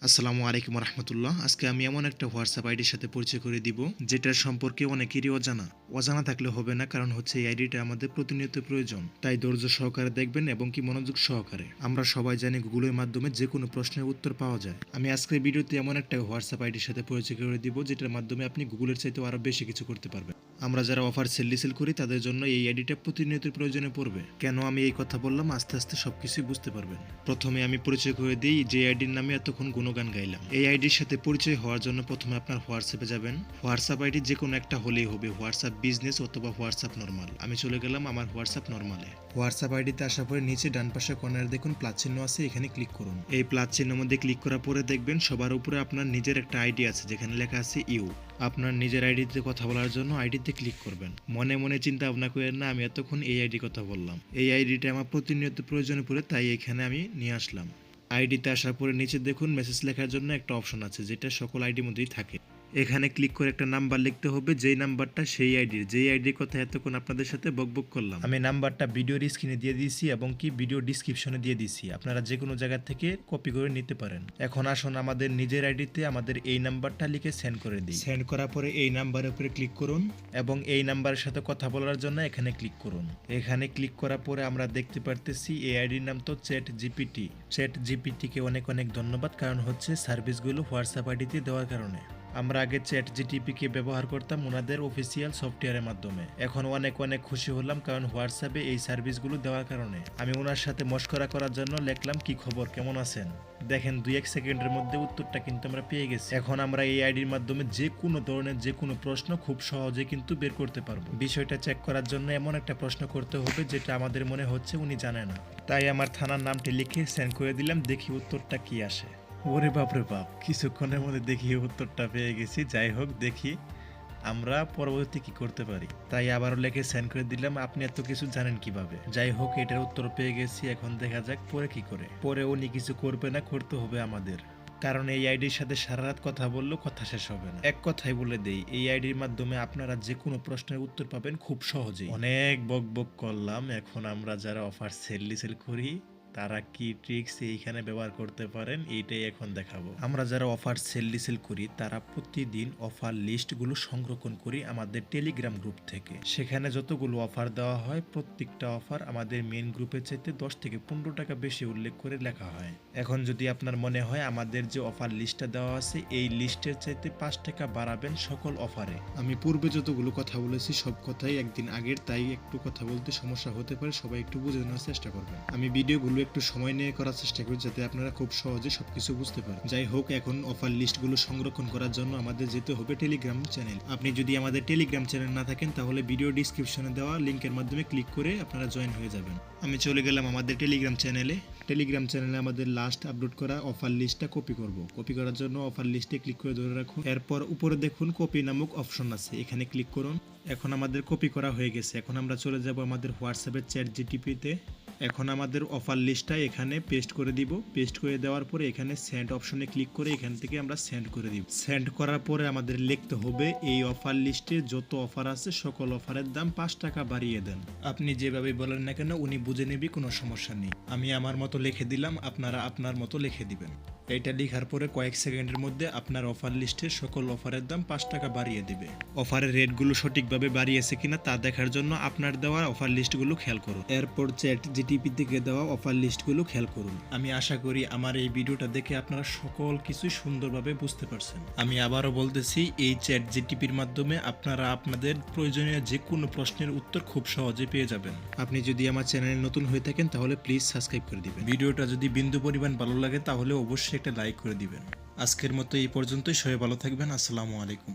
আসসালামু আলাইকুম রহমতুল্লাহ। আজকে আমি এমন একটা হোয়াটসঅ্যাপ আইডির সাথে পরিচয় করে দিব যেটার সম্পর্কে অনেকেরই অজানা থাকলে হবে না, কারণ হচ্ছে এই আইডিটা আমাদের প্রতিনিয়ত প্রয়োজন। তাই ধৈর্য সহকারে দেখবেন এবং কি মনোযোগ সহকারে। আমরা সবাই জানি গুগলের মাধ্যমে যে কোনো প্রশ্নের উত্তর পাওয়া যায়। আমি আজকের ভিডিওতে এমন একটা হোয়াটসঅ্যাপ আইডির সাথে পরিচয় করে দিব যেটার মাধ্যমে আপনি গুগলের চাইতেও আরো বেশি কিছু করতে পারবেন। আমরা যারা অফার সেল করি তাদের জন্য এই আইডিটা প্রতিনিয়ত প্রয়োজনে পড়বে। কেন আমি এই কথা বললাম, আস্তে আস্তে সবকিছুই বুঝতে পারবেন। প্রথমে আমি পরিচয় করে দিই যে আইডির নামে এতক্ষণ গুণগান গাইলাম। এই আইডির সাথে পরিচয় হওয়ার জন্য প্রথমে আপনার হোয়াটসঅ্যাপে যাবেন। হোয়াটসঅ্যাপ আইডি যে কোনো একটা হলেই হবে, হোয়াটসঅ্যাপ বিজনেস অথবা হোয়াটসঅ্যাপ নর্মাল। আমি চলে গেলাম আমার হোয়াটসঅ্যাপ নর্মালে। হোয়াটসঅ্যাপ আইডিতে আসার পরে নিচে ডান পাশে কর্নারে দেখুন প্লাস চিহ্ন আছে, এখানে ক্লিক করুন। এই প্লাস চিহ্নের মধ্যে ক্লিক করার পরে দেখবেন সবার উপরে আপনার নিজের একটা আইডি আছে যেখানে লেখা আছে ইউ। আপনার নিজের আইডিতে কথা বলার জন্য আইডিতে ক্লিক করবেন। মনে মনে চিন্তা ভাবনা করেন না আমি এতক্ষণ এই আইডি কথা বললাম। এই আইডিটা আমার প্রতিনিয়ত প্রয়োজনে পড়ে, তাই এখানে আমি নিয়ে আসলাম। আইডিতে আসার পরে নিচে দেখুন মেসেজ লেখার জন্য একটা অপশন আছে যেটা সকল আইডির মধ্যেই থাকে। এখানে ক্লিক করে একটা নাম্বার লিখতে হবে, যেই নাম্বারটা সেই আইডির কথা এতক্ষণ আপনাদের সাথে বকবক করলাম। আমি নাম্বারটা ভিডিওর স্ক্রিনে দিয়ে দিয়েছি এবং কি ভিডিও ডিসক্রিপশনে দিয়ে দিয়েছি, আপনারা যে কোনো জায়গা থেকে কপি করে নিতে পারেন। এখন আসুন আমাদের নিজের আইডিতে আমাদের এই নাম্বারটা লিখে সেন্ড করে দিই। সেন্ড করার পরে এই নাম্বারের উপরে ক্লিক করুন এবং এই নাম্বারের সাথে কথা বলার জন্য এখানে ক্লিক করুন। এখানে ক্লিক করার পরে আমরা দেখতে পারতেছি এই আইডির নাম তো চ্যাট জিপিটি। চ্যাট জিপিটিকে অনেক অনেক ধন্যবাদ, কারণ হচ্ছে সার্ভিসগুলো হোয়াটসঅ্যাপ আইডিতে দেওয়ার কারণে। আমরা আগে চ্যাট জিটিপিকে ব্যবহার করতাম ওনাদের অফিসিয়াল সফটওয়্যারের মাধ্যমে। এখন অনেক অনেক খুশি হলাম কারণ হোয়াটসঅ্যাপে এই সার্ভিসগুলো দেওয়ার কারণে। আমি ওনার সাথে মশকরা করার জন্য লিখলাম কি খবর, কেমন আছেন। দেখেন 2-1 সেকেন্ডের মধ্যে উত্তরটা কিন্তু আমরা পেয়ে গেছি। এখন আমরা এই আইডির মাধ্যমে যে কোনো ধরনের যে কোনো প্রশ্ন খুব সহজে কিন্তু বের করতে পারবো। বিষয়টা চেক করার জন্য এমন একটা প্রশ্ন করতে হবে যেটা আমাদের মনে হচ্ছে উনি জানে না। তাই আমার থানার নামটি লিখে সেন্ড করে দিলাম, দেখি উত্তরটা কি আসে। ওরে বাপরে বাপ, কিছুক্ষণের মধ্যে দেখি উত্তরটা পেয়ে গেছি। যাই হোক, দেখি আমরা পরবর্তী কি করতে পারি। তাই আবারও লিখে সেন্ড করে দিলাম, আপনি এত কিছু জানেন কিভাবে। যাই হোক, এটার উত্তর পেয়ে গেছি। এখন দেখা যাক পরে কি করে। পরে উনি কিছু করবে না, করতে হবে আমাদের, কারণ এই আইডির সাথে সারা রাত কথা বললেও কথা শেষ হবে না। এক কথাই বলে দেই, এই আইডির মাধ্যমে আপনারা যে কোনো প্রশ্নের উত্তর পাবেন খুব সহজেই। অনেক বক বক করলাম, এখন আমরা যারা অফার সেল করি তারা কি ট্রিক্স এইখানে ব্যবহার করতে পারেন এইটাই এখন দেখাবো। আমরা যারা অফার সেল করি তারা প্রতিদিন অফার লিস্টগুলো সংরক্ষণ করি আমাদের টেলিগ্রাম গ্রুপ থেকে। সেখানে যতগুলো অফার দেওয়া হয় প্রত্যেকটা অফার আমাদের মেন গ্রুপের চাইতে 10 থেকে 15 টাকা বেশি উল্লেখ করে লেখা হয়। এখন যদি আপনার মনে হয় আমাদের যে অফার লিস্টটা দেওয়া আছে এই লিস্টের চাইতে 5 টাকা বাড়াবেন সকল অফারে। আমি পূর্বে যতগুলো কথা বলেছি সব কথাই একদিন আগের, তাই একটু কথা বলতে সমস্যা হতে পারে, সবাই একটু বুঝে নেওয়ার চেষ্টা করবেন। আমি ভিডিওগুলো একটু সময় নিয়ে করার চেষ্টা করি যাতে আপনারা খুব সহজে সবকিছু বুঝতে পারেন। যাই হোক, এখন অফার লিস্টগুলো সংরক্ষণ করার জন্য আমাদের যেতে হবে টেলিগ্রাম চ্যানেল। আপনি যদি আমাদের টেলিগ্রাম চ্যানেল না থাকেন তাহলে ভিডিও ডিসক্রিপশনে দেওয়া লিংকের মাধ্যমে ক্লিক করে আপনারা জয়েন হয়ে যাবেন। আমি চলে গেলাম আমাদের টেলিগ্রাম চ্যানেলে। টেলিগ্রাম চ্যানেলে আমাদের লাস্ট আপলোড করা অফার লিস্টটা কপি করব। কপি করার জন্য অফার লিস্টে ক্লিক করে ধরে রাখুন। এরপর উপরে দেখুন কপি নামক অপশন আছে, এখানে ক্লিক করুন। এখন আমাদের কপি করা হয়ে গেছে। এখন আমরা চলে যাব আমাদের হোয়াটসঅ্যাপের চ্যাট জিটিপিতে। এখন আমাদের অফার লিস্টটা এখানে পেস্ট করে দিব। পেস্ট করে দেওয়ার পরে এখানে সেন্ড অপশনে ক্লিক করে এখান থেকে আমরা সেন্ড করে দিব। সেন্ড করার পরে আমাদের লিখতে হবে এই অফার লিস্টে যত অফার আছে সকল অফারের দাম 5 টাকা বাড়িয়ে দেন। আপনি যেভাবে বলেন না কেন উনি বুঝে নেবে, কোনো সমস্যা নেই। আমি আমার মতো লিখে দিলাম, আপনারা আপনার মতো লিখে দিবেন। এটা লেখার পরে কয়েক সেকেন্ডের মধ্যে আপনার অফার লিস্টের সকল অফারের দাম 5 টাকা বাড়িয়ে দিবে। অফারের রেটগুলো সঠিকভাবে বাড়িয়েছে কিনা তা দেখার জন্য আপনার দেওয়া অফার লিস্টগুলো খেয়াল করুন। এরপর চ্যাট জিটিপি থেকে দেওয়া অফার লিস্টগুলো খেয়াল করুন। আমি আশা করি আমার এই ভিডিওটা দেখে আপনারা সকল কিছুই সুন্দরভাবে বুঝতে পারছেন। আমি আবারও বলতেছি, এই চ্যাট জিটিপির মাধ্যমে আপনারা আপনাদের প্রয়োজনীয় যে কোনো প্রশ্নের উত্তর খুব সহজে পেয়ে যাবেন। আপনি যদি আমার চ্যানেলে নতুন হয়ে থাকেন তাহলে প্লিজ সাবস্ক্রাইব করে দিবেন। ভিডিওটা যদি বিন্দু পরিমাণ ভালো লাগে তাহলে অবশ্যই একটা লাইক করে দিবেন। আজকের মতো এই পর্যন্তই, সবাই ভালো থাকবেন। আসসালামু আলাইকুম।